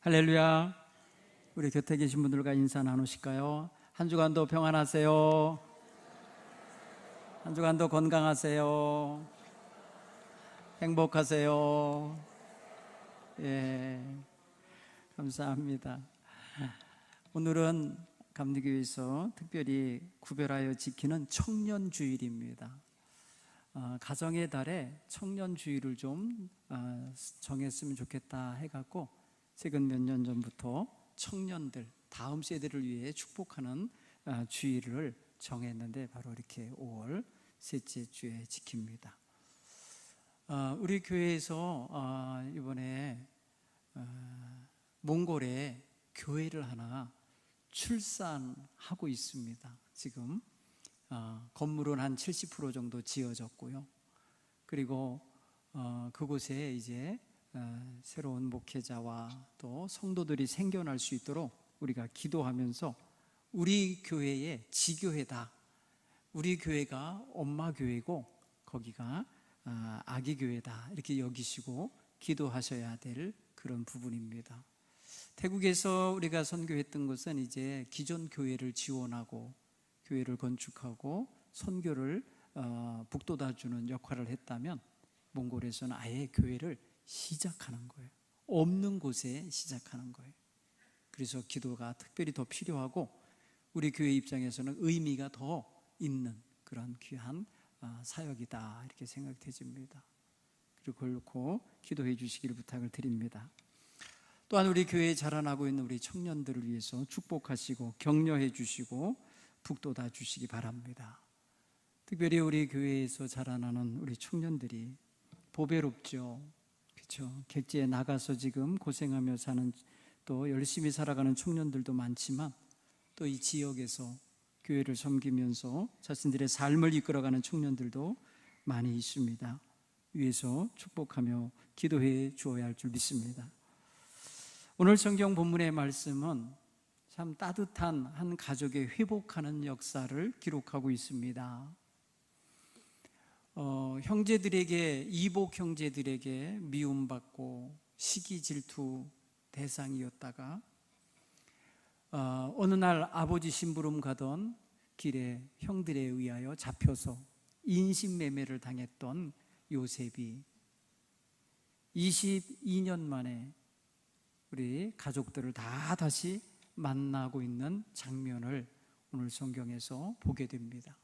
할렐루야. 우리 곁에 계신 분들과 인사 나누실까요? 한 주간도 평안하세요. 한 주간도 건강하세요. 행복하세요. 예, 감사합니다. 오늘은 감리교회에서 특별히 구별하여 지키는 청년주일입니다. 가정의 달에 청년주일을 좀 정했으면 좋겠다 해갖고 최근 몇 년 전부터 청년들, 다음 세대를 위해 축복하는 주일을 정했는데 바로 이렇게 5월 셋째 주에 지킵니다. 우리 교회에서 이번에 몽골에 교회를 하나 출산하고 있습니다. 지금 건물은 한 70% 정도 지어졌고요. 그리고 그곳에 이제 새로운 목회자와 또 성도들이 생겨날 수 있도록 우리가 기도하면서 우리 교회의 지교회다, 우리 교회가 엄마 교회고 거기가 아기 교회다, 이렇게 여기시고 기도하셔야 될 그런 부분입니다. 태국에서 우리가 선교했던 것은 이제 기존 교회를 지원하고 교회를 건축하고 선교를 북돋아주는 역할을 했다면, 몽골에서는 아예 교회를 시작하는 거예요. 없는 곳에 시작하는 거예요. 그래서 기도가 특별히 더 필요하고 우리 교회 입장에서는 의미가 더 있는 그런 귀한 사역이다, 이렇게 생각되집니다. 그리고 그렇고 기도해 주시기를 부탁을 드립니다. 또한 우리 교회에 자라나고 있는 우리 청년들을 위해서 축복하시고 격려해 주시고 북돋아 주시기 바랍니다. 특별히 우리 교회에서 자라나는 우리 청년들이 보배롭죠. 그렇죠. 객지에 나가서 지금 고생하며 사는, 또 열심히 살아가는 청년들도 많지만 또 이 지역에서 교회를 섬기면서 자신들의 삶을 이끌어가는 청년들도 많이 있습니다. 위에서 축복하며 기도해 주어야 할 줄 믿습니다. 오늘 성경 본문의 말씀은 참 따뜻한 한 가족의 회복하는 역사를 기록하고 있습니다. 형제들에게, 이복 형제들에게 미움받고 시기 질투 대상이었다가 어느 날 아버지 심부름 가던 길에 형들에 의하여 잡혀서 인신매매를 당했던 요셉이 22년 만에 우리 가족들을 다 다시 만나고 있는 장면을 오늘 성경에서 보게 됩니다.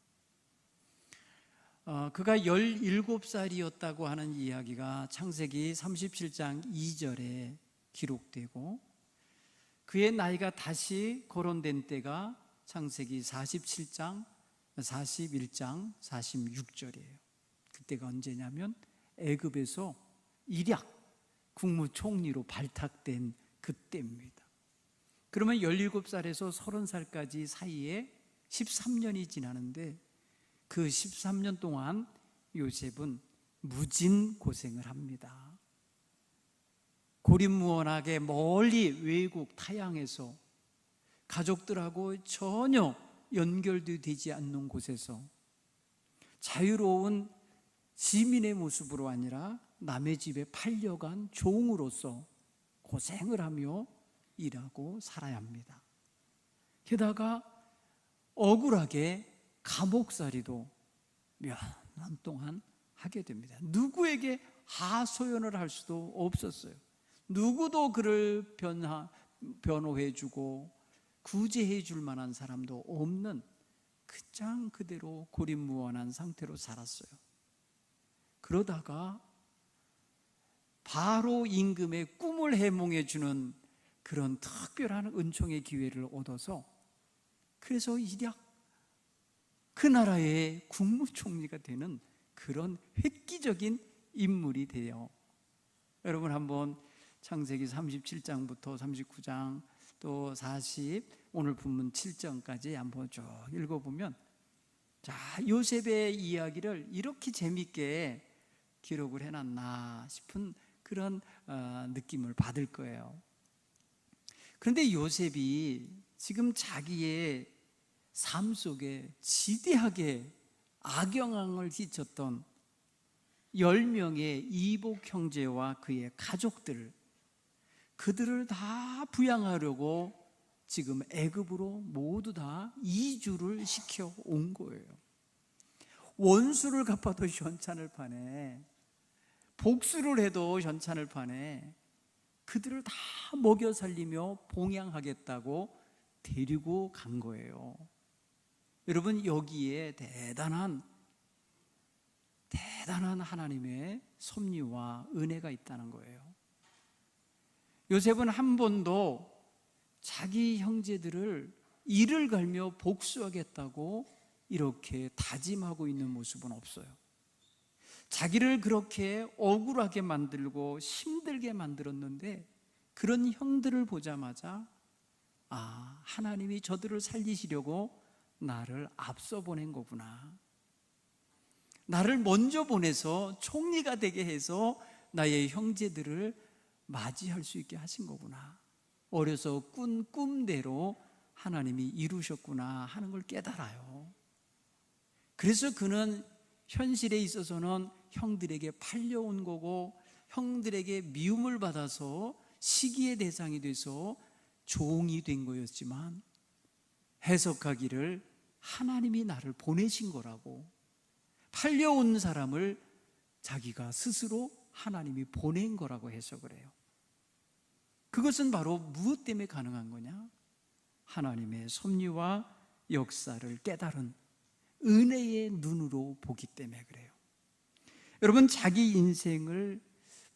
그가 17살이었다고 하는 이야기가 창세기 37장 2절에 기록되고, 그의 나이가 다시 거론된 때가 창세기 47장, 41장, 46절이에요. 그때가 언제냐면 애굽에서 일약 국무총리로 발탁된 그때입니다. 그러면 17살에서 30살까지 사이에 13년이 지나는데 그 13년 동안 요셉은 무진 고생을 합니다. 고립무원하게 멀리 외국 타향에서 가족들하고 전혀 연결도 되지 않는 곳에서 자유로운 시민의 모습으로 아니라 남의 집에 팔려간 종으로서 고생을 하며 일하고 살아야 합니다. 게다가 억울하게 감옥살이도 몇 년 동안 하게 됩니다. 누구에게 하소연을 할 수도 없었어요. 누구도 그를 변호해주고 구제해줄 만한 사람도 없는 그냥 그대로 고립무원한 상태로 살았어요. 그러다가 바로 임금의 꿈을 해몽해주는 그런 특별한 은총의 기회를 얻어서, 그래서 일약 그 나라의 국무총리가 되는 그런 획기적인 인물이 돼요. 여러분 한번 창세기 37장부터 39장 또 40, 오늘 본문 7장까지 한번 쭉 읽어보면, 자, 요셉의 이야기를 이렇게 재밌게 기록을 해놨나 싶은 그런 느낌을 받을 거예요. 그런데 요셉이 지금 자기의 삶 속에 지대하게 악영향을 끼쳤던 10명의 이복 형제와 그의 가족들, 그들을 다 부양하려고 지금 애굽으로 모두 다 이주를 시켜 온 거예요. 원수를 갚아도 현찬을 파네, 복수를 해도 현찬을 파네, 그들을 다 먹여 살리며 봉양하겠다고 데리고 간 거예요. 여러분, 여기에 대단한 하나님의 섭리와 은혜가 있다는 거예요. 요셉은 한 번도 자기 형제들을 이를 갈며 복수하겠다고 이렇게 다짐하고 있는 모습은 없어요. 자기를 그렇게 억울하게 만들고 힘들게 만들었는데 그런 형들을 보자마자 하나님이 저들을 살리시려고 나를 앞서 보낸 거구나, 나를 먼저 보내서 총리가 되게 해서 나의 형제들을 맞이할 수 있게 하신 거구나, 어려서 꾼 꿈대로 하나님이 이루셨구나 하는 걸 깨달아요. 그래서 그는 현실에 있어서는 형들에게 팔려온 거고 형들에게 미움을 받아서 시기의 대상이 돼서 종이 된 거였지만, 해석하기를 하나님이 나를 보내신 거라고, 팔려온 사람을 자기가 스스로 하나님이 보낸 거라고 해석을 해요. 그것은 바로 무엇 때문에 가능한 거냐? 하나님의 섭리와 역사를 깨달은 은혜의 눈으로 보기 때문에 그래요. 여러분, 자기 인생을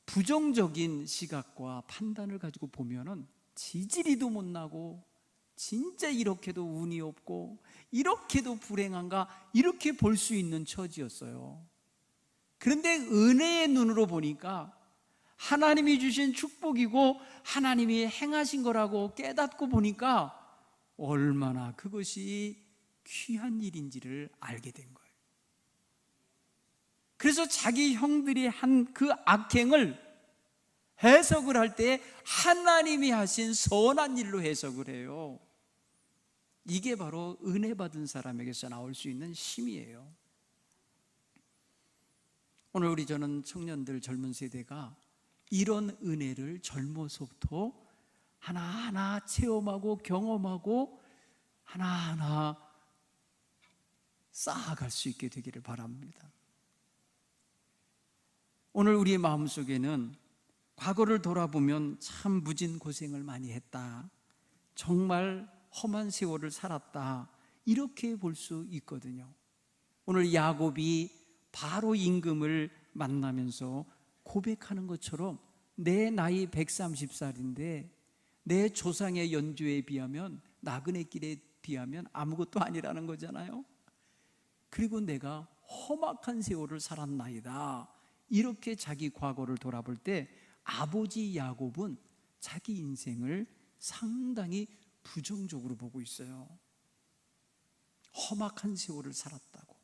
부정적인 시각과 판단을 가지고 보면은 지지리도 못 나고 진짜 이렇게도 운이 없고 이렇게도 불행한가 이렇게 볼 수 있는 처지였어요. 그런데 은혜의 눈으로 보니까 하나님이 주신 축복이고 하나님이 행하신 거라고 깨닫고 보니까 얼마나 그것이 귀한 일인지를 알게 된 거예요. 그래서 자기 형들이 한 그 악행을 해석을 할 때 하나님이 하신 선한 일로 해석을 해요. 이게 바로 은혜 받은 사람에게서 나올 수 있는 힘이에요. 오늘 저는 청년들, 젊은 세대가 이런 은혜를 젊어서부터 하나하나 체험하고 경험하고 하나하나 쌓아갈 수 있게 되기를 바랍니다. 오늘 우리의 마음속에는 과거를 돌아보면 참 무진 고생을 많이 했다, 정말 험한 세월을 살았다, 이렇게 볼 수 있거든요. 오늘 야곱이 바로 임금을 만나면서 고백하는 것처럼 내 나이 130살인데 내 조상의 연주에 비하면, 나그네 길에 비하면 아무것도 아니라는 거잖아요. 그리고 내가 험악한 세월을 살았나이다, 이렇게 자기 과거를 돌아볼 때 아버지 야곱은 자기 인생을 상당히 부정적으로 보고 있어요. 험악한 세월을 살았다고.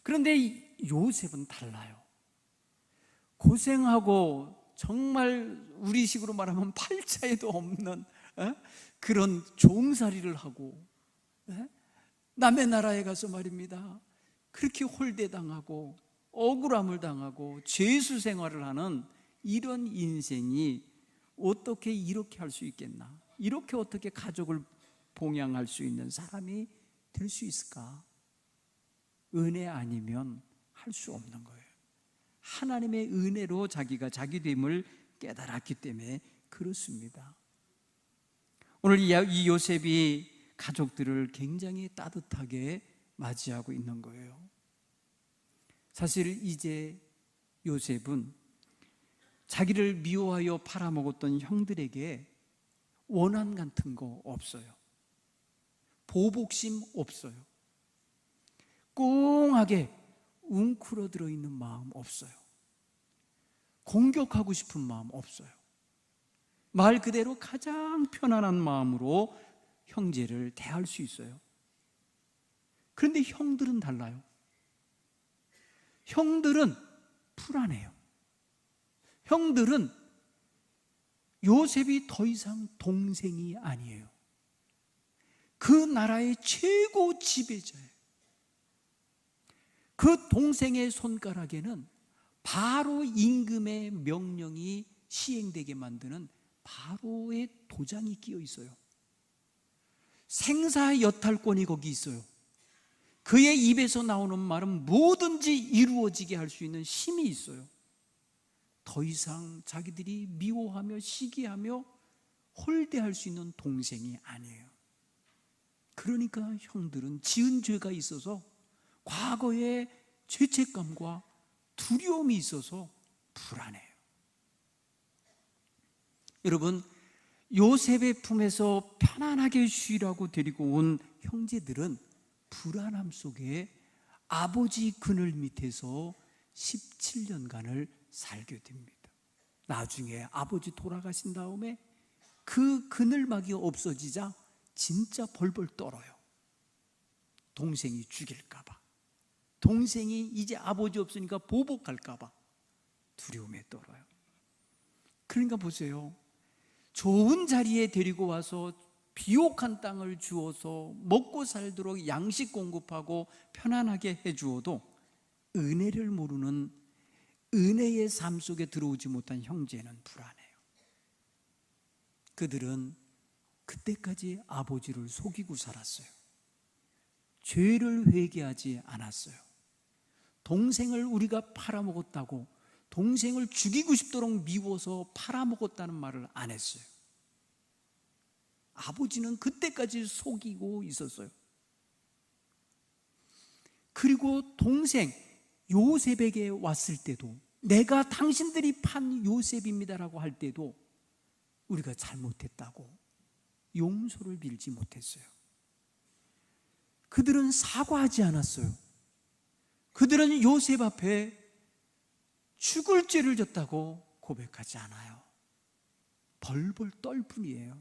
그런데 요셉은 달라요. 고생하고 정말 우리식으로 말하면 팔자에도 없는 그런 종살이를 하고 남의 나라에 가서 말입니다, 그렇게 홀대당하고 억울함을 당하고 죄수 생활을 하는 이런 인생이 어떻게 이렇게 할 수 있겠나, 이렇게 어떻게 가족을 봉양할 수 있는 사람이 될 수 있을까? 은혜 아니면 할 수 없는 거예요. 하나님의 은혜로 자기가 자기됨을 깨달았기 때문에 그렇습니다. 오늘 이 요셉이 가족들을 굉장히 따뜻하게 맞이하고 있는 거예요. 사실 이제 요셉은 자기를 미워하여 팔아먹었던 형들에게 원한 같은 거 없어요. 보복심 없어요. 꽁하게 웅크러들어 있는 마음 없어요. 공격하고 싶은 마음 없어요. 말 그대로 가장 편안한 마음으로 형제를 대할 수 있어요. 그런데 형들은 달라요. 형들은 불안해요. 형들은 요셉이 더 이상 동생이 아니에요. 그 나라의 최고 지배자예요. 그 동생의 손가락에는 바로 임금의 명령이 시행되게 만드는 바로의 도장이 끼어 있어요. 생사여탈권이 거기 있어요. 그의 입에서 나오는 말은 뭐든지 이루어지게 할 수 있는 힘이 있어요. 더 이상 자기들이 미워하며 시기하며 홀대할 수 있는 동생이 아니에요. 그러니까 형들은 지은 죄가 있어서 과거의 죄책감과 두려움이 있어서 불안해요. 여러분, 요셉의 품에서 편안하게 쉬라고 데리고 온 형제들은 불안함 속에 아버지 그늘 밑에서 17년간을 살게 됩니다. 나중에 아버지 돌아가신 다음에 그 그늘막이 없어지자 진짜 벌벌 떨어요. 동생이 죽일까 봐, 동생이 이제 아버지 없으니까 보복할까 봐 두려움에 떨어요. 그러니까 보세요, 좋은 자리에 데리고 와서 비옥한 땅을 주어서 먹고 살도록 양식 공급하고 편안하게 해주어도 은혜를 모르는, 은혜의 삶 속에 들어오지 못한 형제는 불안해요. 그들은 그때까지 아버지를 속이고 살았어요. 죄를 회개하지 않았어요. 동생을 우리가 팔아먹었다고, 동생을 죽이고 싶도록 미워서 팔아먹었다는 말을 안 했어요. 아버지는 그때까지 속이고 있었어요. 그리고 동생 요셉에게 왔을 때도, 내가 당신들이 판 요셉입니다라고 할 때도 우리가 잘못했다고 용서를 빌지 못했어요. 그들은 사과하지 않았어요. 그들은 요셉 앞에 죽을 죄를 졌다고 고백하지 않아요. 벌벌 떨 뿐이에요.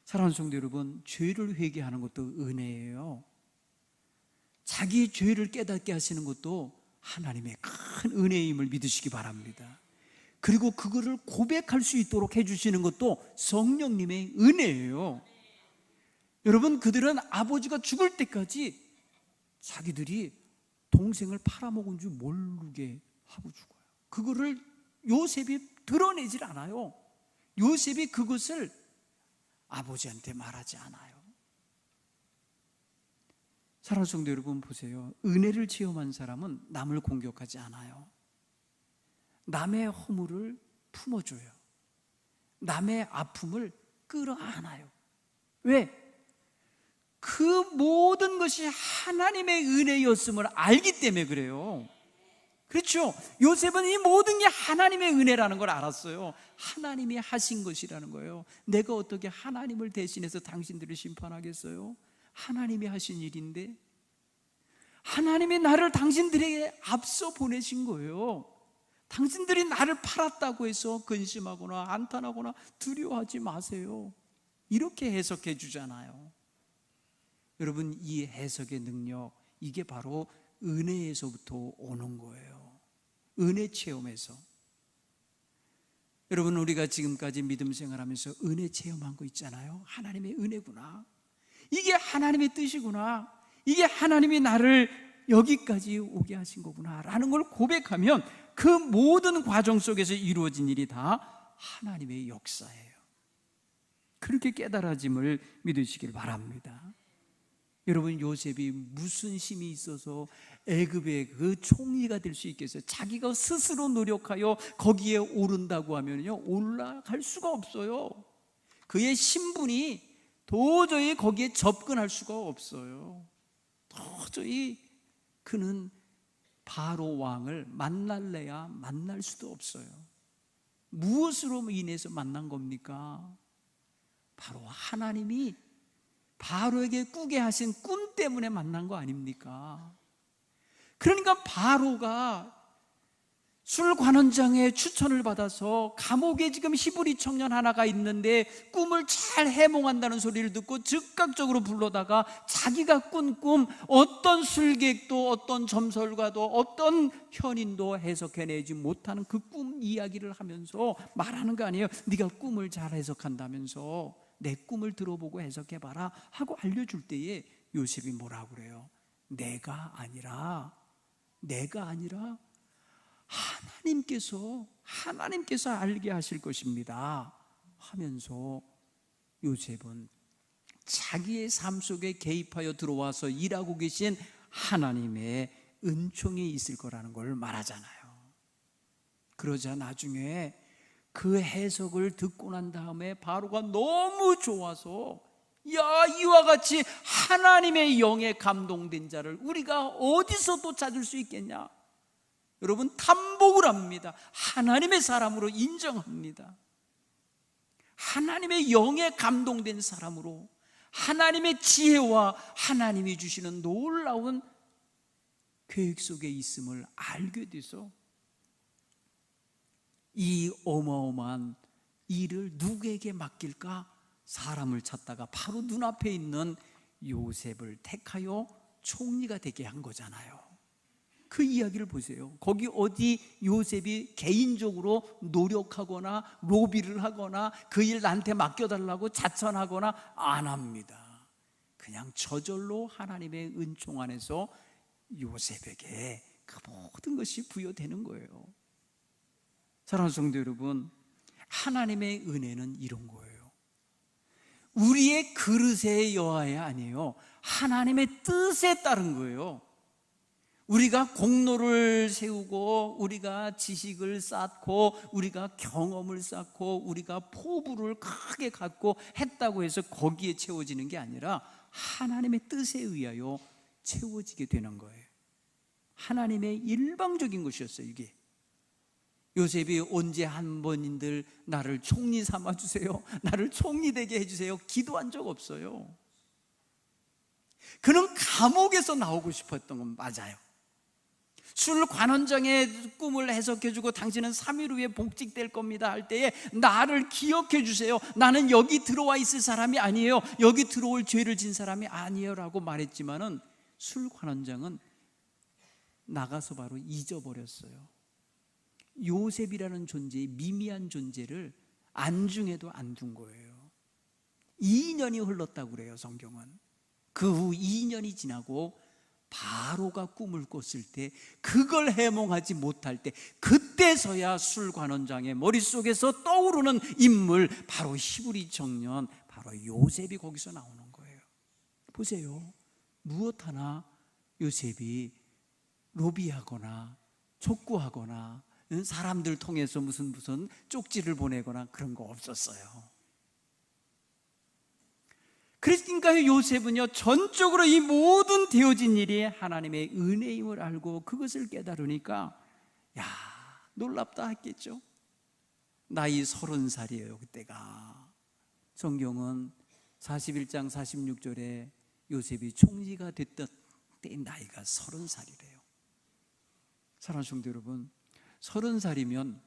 사랑하는 성도 여러분, 죄를 회개하는 것도 은혜예요. 자기 죄를 깨닫게 하시는 것도 하나님의 큰 은혜임을 믿으시기 바랍니다. 그리고 그거를 고백할 수 있도록 해주시는 것도 성령님의 은혜예요. 여러분, 그들은 아버지가 죽을 때까지 자기들이 동생을 팔아먹은 줄 모르게 하고 죽어요. 그거를 요셉이 드러내질 않아요. 요셉이 그것을 아버지한테 말하지 않아요. 사랑하는 성도 여러분, 보세요. 은혜를 체험한 사람은 남을 공격하지 않아요. 남의 허물을 품어줘요. 남의 아픔을 끌어안아요. 왜? 그 모든 것이 하나님의 은혜였음을 알기 때문에 그래요. 그렇죠? 요셉은 이 모든 게 하나님의 은혜라는 걸 알았어요. 하나님이 하신 것이라는 거예요. 내가 어떻게 하나님을 대신해서 당신들을 심판하겠어요? 하나님이 하신 일인데, 하나님이 나를 당신들에게 앞서 보내신 거예요. 당신들이 나를 팔았다고 해서 근심하거나 안탄하거나 두려워하지 마세요. 이렇게 해석해 주잖아요. 여러분, 이 해석의 능력, 이게 바로 은혜에서부터 오는 거예요. 은혜 체험에서. 여러분, 우리가 지금까지 믿음 생활하면서 은혜 체험한 거 있잖아요. 하나님의 은혜구나, 이게 하나님의 뜻이구나, 이게 하나님이 나를 여기까지 오게 하신 거구나 라는 걸 고백하면 그 모든 과정 속에서 이루어진 일이 다 하나님의 역사예요. 그렇게 깨달아짐을 믿으시길 바랍니다. 여러분, 요셉이 무슨 힘이 있어서 애굽의 그 총리가 될 수 있겠어요? 자기가 스스로 노력하여 거기에 오른다고 하면요, 올라갈 수가 없어요. 그의 신분이 도저히 거기에 접근할 수가 없어요. 도저히 그는 바로 왕을 만날래야 만날 수도 없어요. 무엇으로 인해서 만난 겁니까? 바로 하나님이 바로에게 꾸게 하신 꿈 때문에 만난 거 아닙니까? 그러니까 바로가 술관원장의 추천을 받아서 감옥에 지금 히브리 청년 하나가 있는데 꿈을 잘 해몽한다는 소리를 듣고 즉각적으로 불러다가 자기가 꾼 꿈, 어떤 술객도 어떤 점설가도 어떤 현인도 해석해내지 못하는 그 꿈 이야기를 하면서 말하는 거 아니에요. 네가 꿈을 잘 해석한다면서 내 꿈을 들어보고 해석해봐라 하고 알려줄 때에 요셉이 뭐라고 그래요? 내가 아니라 하나님께서 알게 하실 것입니다 하면서 요셉은 자기의 삶 속에 개입하여 들어와서 일하고 계신 하나님의 은총이 있을 거라는 걸 말하잖아요. 그러자 나중에 그 해석을 듣고 난 다음에 바로가 너무 좋아서, 야, 이와 같이 하나님의 영에 감동된 자를 우리가 어디서 또 찾을 수 있겠냐? 여러분, 탐복을 합니다. 하나님의 사람으로 인정합니다. 하나님의 영에 감동된 사람으로 하나님의 지혜와 하나님이 주시는 놀라운 계획 속에 있음을 알게 돼서 이 어마어마한 일을 누구에게 맡길까 사람을 찾다가 바로 눈앞에 있는 요셉을 택하여 총리가 되게 한 거잖아요. 그 이야기를 보세요. 거기 어디 요셉이 개인적으로 노력하거나 로비를 하거나 그 일 나한테 맡겨달라고 자천하거나 안 합니다. 그냥 저절로 하나님의 은총 안에서 요셉에게 그 모든 것이 부여되는 거예요. 사랑하는 성도 여러분, 하나님의 은혜는 이런 거예요. 우리의 그릇에 여하야 아니에요. 하나님의 뜻에 따른 거예요. 우리가 공로를 세우고 우리가 지식을 쌓고 우리가 경험을 쌓고 우리가 포부를 크게 갖고 했다고 해서 거기에 채워지는 게 아니라 하나님의 뜻에 의하여 채워지게 되는 거예요. 하나님의 일방적인 것이었어요. 이게 요셉이 언제 한 번인들 나를 총리 삼아주세요, 나를 총리 되게 해주세요 기도한 적 없어요. 그는 감옥에서 나오고 싶었던 건 맞아요. 술 관원장의 꿈을 해석해주고 당신은 3일 후에 복직될 겁니다 할 때에 나를 기억해 주세요, 나는 여기 들어와 있을 사람이 아니에요, 여기 들어올 죄를 진 사람이 아니에요 라고 말했지만은 술 관원장은 나가서 바로 잊어버렸어요. 요셉이라는 존재의 미미한 존재를 안중에도 안 둔 거예요. 2년이 흘렀다고 그래요, 성경은. 그 후 2년이 지나고 바로가 꿈을 꿨을 때, 그걸 해몽하지 못할 때, 그때서야 술관원장의 머릿속에서 떠오르는 인물, 바로 히브리 청년, 바로 요셉이 거기서 나오는 거예요. 보세요. 무엇 하나 요셉이 로비하거나 촉구하거나 사람들 통해서 무슨 쪽지를 보내거나 그런 거 없었어요. 그러니까 요셉은요, 전적으로 이 모든 되어진 일이 하나님의 은혜임을 알고 그것을 깨달으니까 야, 놀랍다 했겠죠. 나이 30살이에요 그때가. 성경은 41장 46절에 요셉이 총리가 됐던 때 나이가 30살이래요 사랑하는 성도 여러분, 30살이면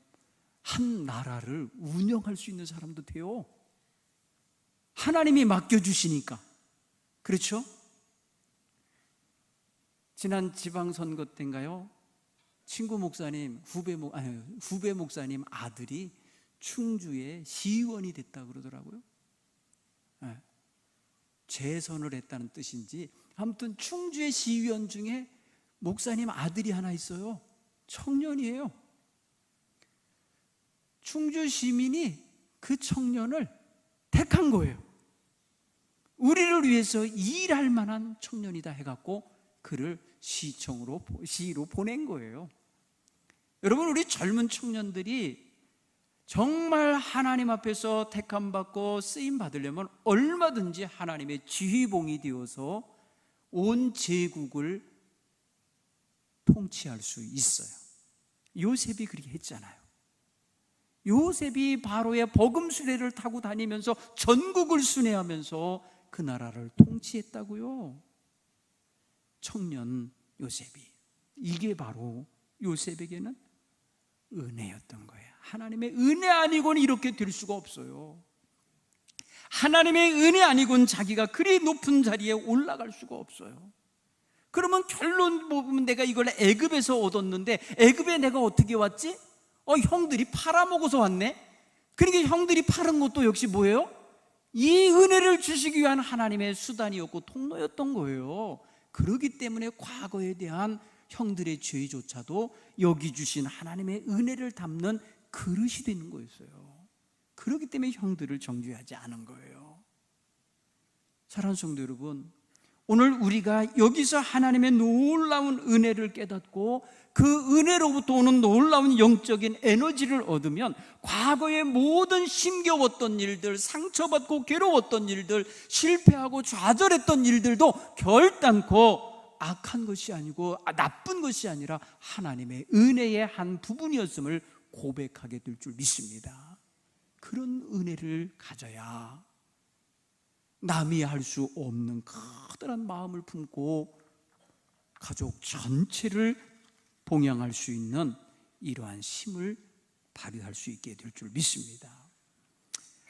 한 나라를 운영할 수 있는 사람도 돼요. 하나님이 맡겨주시니까. 그렇죠? 지난 지방선거 때인가요? 친구 목사님, 후배 목사님 아들이 충주의 시의원이 됐다고 그러더라고요. 네. 재선을 했다는 뜻인지 아무튼 충주의 시의원 중에 목사님 아들이 하나 있어요. 청년이에요. 충주 시민이 그 청년을 택한 거예요. 우리를 위해서 일할 만한 청년이다 해갖고 그를 시로 보낸 거예요. 여러분, 우리 젊은 청년들이 정말 하나님 앞에서 택함받고 쓰임 받으려면 얼마든지 하나님의 지휘봉이 되어서 온 제국을 통치할 수 있어요. 요셉이 그렇게 했잖아요. 요셉이 바로의 버금 수레를 타고 다니면서 전국을 순회하면서 그 나라를 통치했다고요. 청년 요셉이. 이게 바로 요셉에게는 은혜였던 거예요. 하나님의 은혜 아니고는 이렇게 될 수가 없어요. 하나님의 은혜 아니고는 자기가 그리 높은 자리에 올라갈 수가 없어요. 그러면 결론 보면 내가 이걸 애굽에서 얻었는데 애굽에 내가 어떻게 왔지? 형들이 팔아먹어서 왔네? 그러니까 형들이 파는 것도 역시 뭐예요? 이 은혜를 주시기 위한 하나님의 수단이었고 통로였던 거예요. 그렇기 때문에 과거에 대한 형들의 죄조차도 여기 주신 하나님의 은혜를 담는 그릇이 되는 거였어요. 그렇기 때문에 형들을 정죄하지 않은 거예요. 사랑하는 성도 여러분, 오늘 우리가 여기서 하나님의 놀라운 은혜를 깨닫고 그 은혜로부터 오는 놀라운 영적인 에너지를 얻으면 과거의 모든 힘겨웠던 일들, 상처받고 괴로웠던 일들, 실패하고 좌절했던 일들도 결단코 악한 것이 아니고 나쁜 것이 아니라 하나님의 은혜의 한 부분이었음을 고백하게 될 줄 믿습니다. 그런 은혜를 가져야 남이 할 수 없는 커다란 마음을 품고 가족 전체를 봉양할 수 있는 이러한 힘을 발휘할 수 있게 될 줄 믿습니다.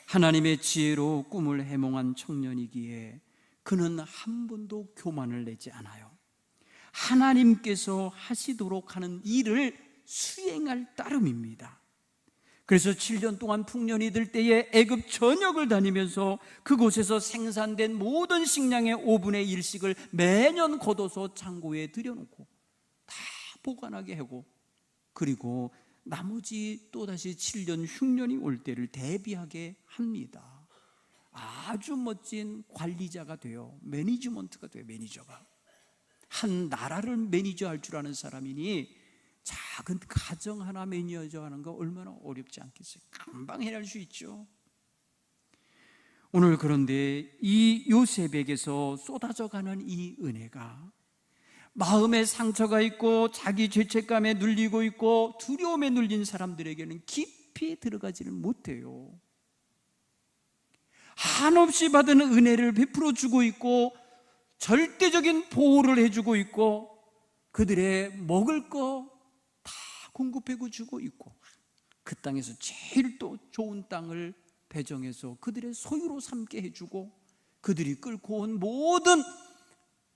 하나님의 지혜로 꿈을 해몽한 청년이기에 그는 한 번도 교만을 내지 않아요. 하나님께서 하시도록 하는 일을 수행할 따름입니다. 그래서 7년 동안 풍년이 들 때에 애굽 전역을 다니면서 그곳에서 생산된 모든 식량의 5분의 1씩을 매년 걷어서 창고에 들여놓고 다 보관하게 하고, 그리고 나머지 또다시 7년 흉년이 올 때를 대비하게 합니다. 아주 멋진 관리자가 돼요. 매니지먼트가 돼요. 매니저가 한 나라를 매니저할 줄 아는 사람이니 작은 가정 하나 매니저하는 거 얼마나 어렵지 않겠어요? 금방 해낼 수 있죠. 오늘 그런데 이 요셉에게서 쏟아져가는 이 은혜가 마음에 상처가 있고 자기 죄책감에 눌리고 있고 두려움에 눌린 사람들에게는 깊이 들어가지를 못해요. 한없이 받은 은혜를 베풀어 주고 있고 절대적인 보호를 해주고 있고 그들의 먹을 거 다 공급해 주고 있고 그 땅에서 제일 또 좋은 땅을 배정해서 그들의 소유로 삼게 해주고 그들이 끌고 온 모든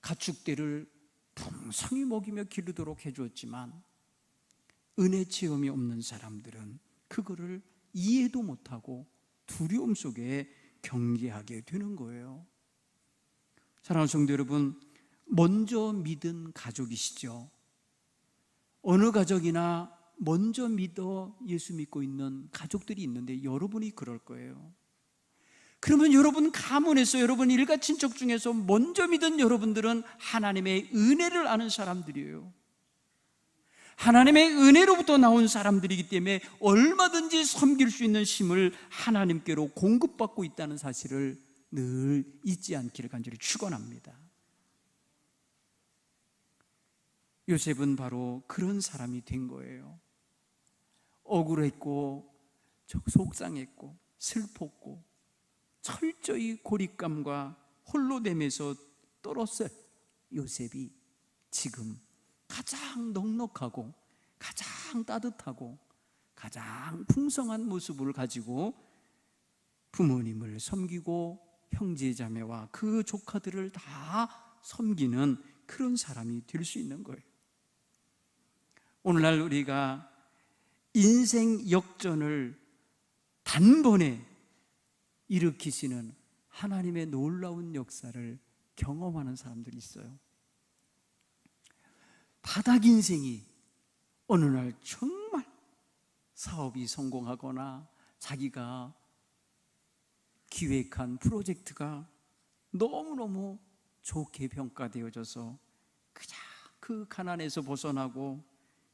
가축들을 풍성히 먹이며 기르도록 해주었지만 은혜 체험이 없는 사람들은 그거를 이해도 못하고 두려움 속에 경계하게 되는 거예요. 사랑하는 성도 여러분, 먼저 믿은 가족이시죠. 어느 가족이나 먼저 믿어 예수 믿고 있는 가족들이 있는데 여러분이 그럴 거예요. 그러면 여러분 가문에서 여러분 일가 친척 중에서 먼저 믿은 여러분들은 하나님의 은혜를 아는 사람들이에요. 하나님의 은혜로부터 나온 사람들이기 때문에 얼마든지 섬길 수 있는 힘을 하나님께로 공급받고 있다는 사실을 늘 잊지 않기를 간절히 축원합니다. 요셉은 바로 그런 사람이 된 거예요. 억울했고 속상했고 슬펐고 철저히 고립감과 홀로됨에서 떨었을 요셉이 지금 가장 넉넉하고 가장 따뜻하고 가장 풍성한 모습을 가지고 부모님을 섬기고 형제자매와 그 조카들을 다 섬기는 그런 사람이 될 수 있는 거예요. 오늘날 우리가 인생 역전을 단번에 일으키시는 하나님의 놀라운 역사를 경험하는 사람들이 있어요. 바닥 인생이 어느 날 정말 사업이 성공하거나 자기가 기획한 프로젝트가 너무너무 좋게 평가되어져서 그냥 그 가난에서 벗어나고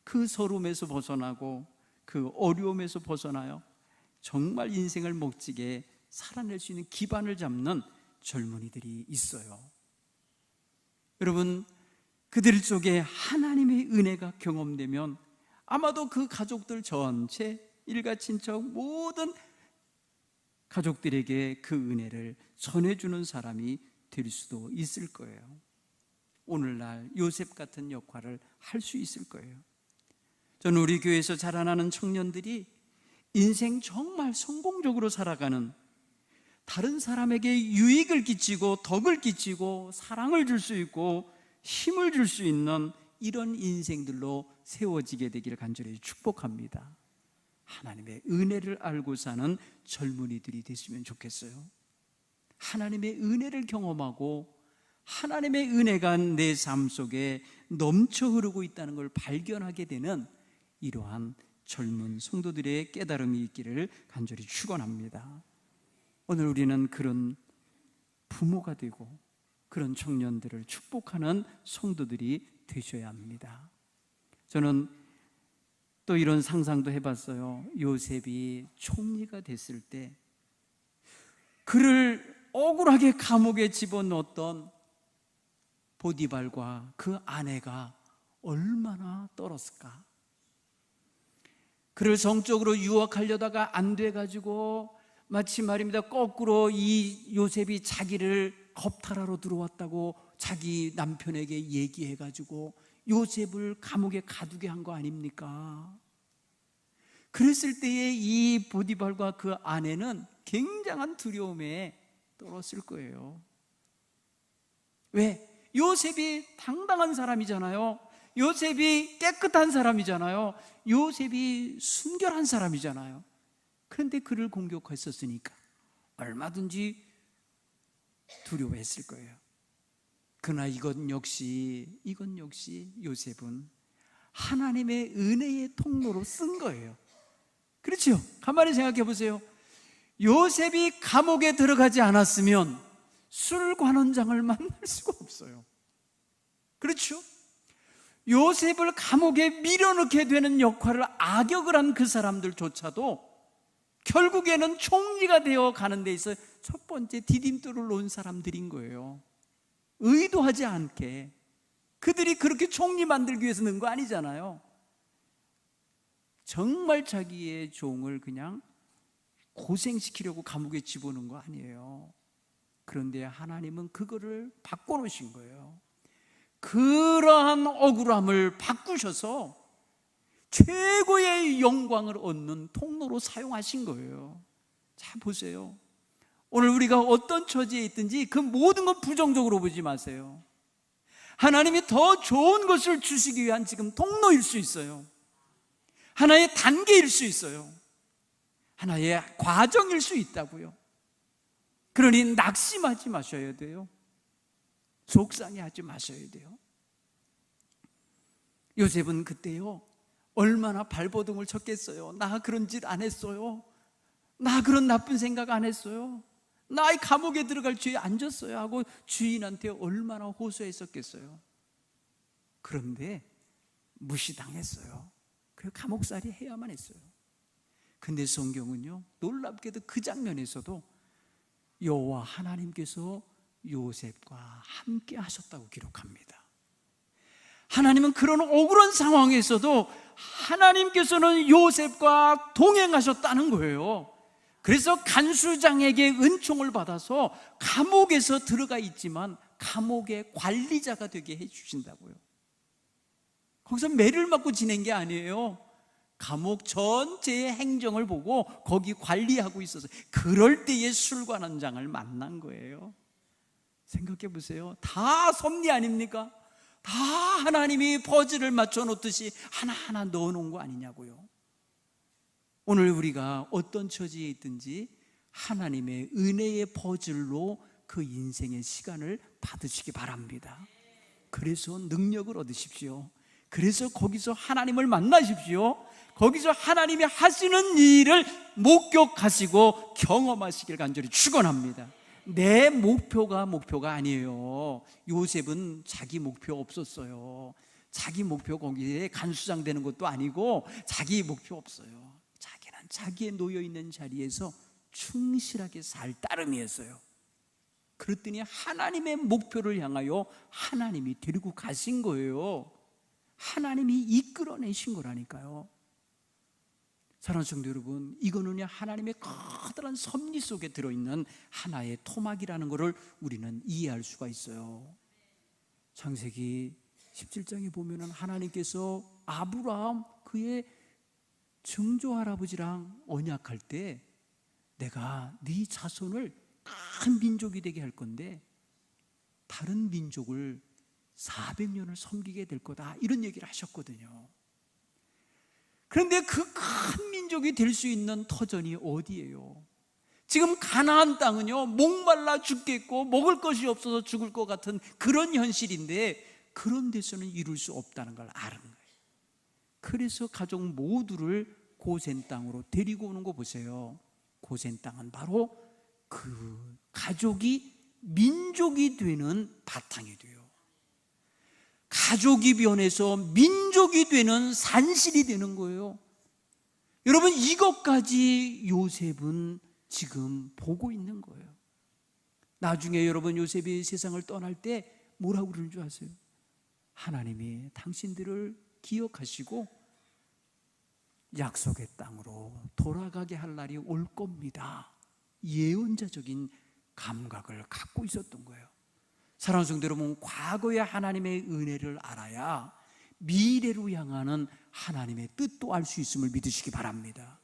그 서름에서 벗어나고 그 어려움에서 벗어나요 정말 인생을 멋지게 살아낼 수 있는 기반을 잡는 젊은이들이 있어요. 여러분, 그들 속에 하나님의 은혜가 경험되면 아마도 그 가족들 전체 일가 친척 모든 가족들에게 그 은혜를 전해주는 사람이 될 수도 있을 거예요. 오늘날 요셉 같은 역할을 할 수 있을 거예요. 저는 우리 교회에서 자라나는 청년들이 인생 정말 성공적으로 살아가는, 다른 사람에게 유익을 끼치고 덕을 끼치고 사랑을 줄 수 있고 힘을 줄 수 있는 이런 인생들로 세워지게 되기를 간절히 축복합니다. 하나님의 은혜를 알고 사는 젊은이들이 됐으면 좋겠어요. 하나님의 은혜를 경험하고 하나님의 은혜가 내 삶 속에 넘쳐 흐르고 있다는 걸 발견하게 되는 이러한 젊은 성도들의 깨달음이 있기를 간절히 축원합니다. 오늘 우리는 그런 부모가 되고 그런 청년들을 축복하는 성도들이 되셔야 합니다. 저는 또 이런 상상도 해봤어요. 요셉이 총리가 됐을 때 그를 억울하게 감옥에 집어넣었던 보디발과 그 아내가 얼마나 떨었을까. 그를 성적으로 유혹하려다가 안 돼가지고 마치 말입니다, 거꾸로 이 요셉이 자기를 겁탈하러 들어왔다고 자기 남편에게 얘기해가지고 요셉을 감옥에 가두게 한 거 아닙니까? 그랬을 때에 이 보디발과 그 아내는 굉장한 두려움에 떨었을 거예요. 왜? 요셉이 당당한 사람이잖아요. 요셉이 깨끗한 사람이잖아요. 요셉이 순결한 사람이잖아요. 그런데 그를 공격했었으니까 얼마든지 두려워했을 거예요. 그러나 이건 역시 요셉은 하나님의 은혜의 통로로 쓴 거예요. 그렇죠? 가만히 생각해 보세요. 요셉이 감옥에 들어가지 않았으면 술관원장을 만날 수가 없어요. 그렇죠? 요셉을 감옥에 밀어넣게 되는 역할을 악역을 한 그 사람들조차도 결국에는 총리가 되어 가는 데 있어 첫 번째 디딤돌을 놓은 사람들인 거예요. 의도하지 않게. 그들이 그렇게 총리 만들기 위해서 넣은 거 아니잖아요. 정말 자기의 종을 그냥 고생시키려고 감옥에 집어넣은 거 아니에요. 그런데 하나님은 그거를 바꿔놓으신 거예요. 그러한 억울함을 바꾸셔서 최고의 영광을 얻는 통로로 사용하신 거예요. 자, 보세요. 오늘 우리가 어떤 처지에 있든지 그 모든 건 부정적으로 보지 마세요. 하나님이 더 좋은 것을 주시기 위한 지금 통로일 수 있어요. 하나의 단계일 수 있어요. 하나의 과정일 수 있다고요. 그러니 낙심하지 마셔야 돼요. 속상해하지 마셔야 돼요. 요셉은 그때요 얼마나 발버둥을 쳤겠어요. 나 그런 짓 안 했어요. 나 그런 나쁜 생각 안 했어요. 나 이 감옥에 들어갈 죄에 안 졌어요 하고 주인한테 얼마나 호소했었겠어요. 그런데 무시당했어요. 그래서 감옥살이 해야만 했어요. 근데 성경은요 놀랍게도 그 장면에서도 여호와 하나님께서 요셉과 함께 하셨다고 기록합니다. 하나님은 그런 억울한 상황에서도 하나님께서는 요셉과 동행하셨다는 거예요. 그래서 간수장에게 은총을 받아서 감옥에서 들어가 있지만 감옥의 관리자가 되게 해주신다고요. 거기서 매를 맞고 지낸 게 아니에요. 감옥 전체의 행정을 보고 거기 관리하고 있어서 그럴 때에 술관원장을 만난 거예요. 생각해 보세요. 다 섭리 아닙니까? 다 하나님이 퍼즐을 맞춰 놓듯이 하나하나 넣어 놓은 거 아니냐고요. 오늘 우리가 어떤 처지에 있든지 하나님의 은혜의 퍼즐로 그 인생의 시간을 받으시기 바랍니다. 그래서 능력을 얻으십시오. 그래서 거기서 하나님을 만나십시오. 거기서 하나님이 하시는 일을 목격하시고 경험하시길 간절히 축원합니다. 내 목표가 아니에요. 요셉은 자기 목표 없었어요. 자기 목표 거기에 간수장 되는 것도 아니고 자기 목표 없어요. 자기는 자기의 놓여있는 자리에서 충실하게 살 따름이었어요. 그랬더니 하나님의 목표를 향하여 하나님이 데리고 가신 거예요. 하나님이 이끌어내신 거라니까요. 사랑하는 성도 여러분, 이거는요 하나님의 커다란 섭리 속에 들어있는 하나의 토막이라는 것을 우리는 이해할 수가 있어요. 창세기 17장에 보면은 하나님께서 아브라함 그의 증조할아버지랑 언약할 때 내가 네 자손을 큰 민족이 되게 할 건데 다른 민족을 400년을 섬기게 될 거다 이런 얘기를 하셨거든요. 그런데 그 큰 민족이 될 수 있는 터전이 어디예요? 지금 가나안 땅은요, 목말라 죽겠고 먹을 것이 없어서 죽을 것 같은 그런 현실인데, 그런 데서는 이룰 수 없다는 걸 아는 거예요. 그래서 가족 모두를 고센 땅으로 데리고 오는 거 보세요. 고센 땅은 바로 그 가족이 민족이 되는 바탕이 돼요. 가족이 변해서 민족이 되는 산실이 되는 거예요. 여러분, 이것까지 요셉은 지금 보고 있는 거예요. 나중에 여러분, 요셉이 세상을 떠날 때 뭐라고 그러는 줄 아세요? 하나님이 당신들을 기억하시고 약속의 땅으로 돌아가게 할 날이 올 겁니다. 예언자적인 감각을 갖고 있었던 거예요. 사랑하는 성도 여러분, 과거의 하나님의 은혜를 알아야 미래로 향하는 하나님의 뜻도 알 수 있음을 믿으시기 바랍니다.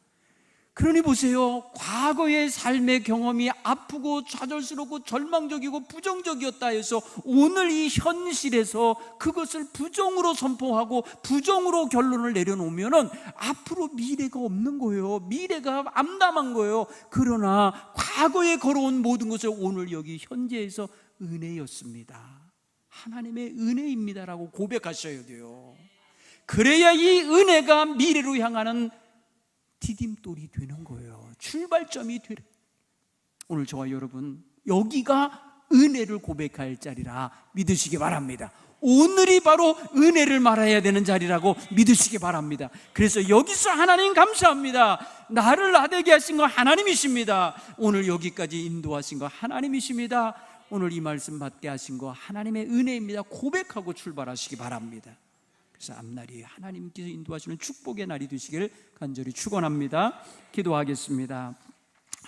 그러니 보세요, 과거의 삶의 경험이 아프고 좌절스럽고 절망적이고 부정적이었다 해서 오늘 이 현실에서 그것을 부정으로 선포하고 부정으로 결론을 내려놓으면 앞으로 미래가 없는 거예요. 미래가 암담한 거예요. 그러나 과거에 걸어온 모든 것을 오늘 여기 현재에서 은혜였습니다, 하나님의 은혜입니다라고 고백하셔야 돼요. 그래야 이 은혜가 미래로 향하는 디딤돌이 되는 거예요. 출발점이 되는. 오늘 저와 여러분, 여기가 은혜를 고백할 자리라 믿으시기 바랍니다. 오늘이 바로 은혜를 말해야 되는 자리라고 믿으시기 바랍니다. 그래서 여기서 하나님 감사합니다. 나를 나되게 하신 거 하나님이십니다. 오늘 여기까지 인도하신 거 하나님이십니다. 오늘 이 말씀 받게 하신 거 하나님의 은혜입니다. 고백하고 출발하시기 바랍니다. 그래서 앞날이 하나님께서 인도하시는 축복의 날이 되시길 간절히 축원합니다. 기도하겠습니다.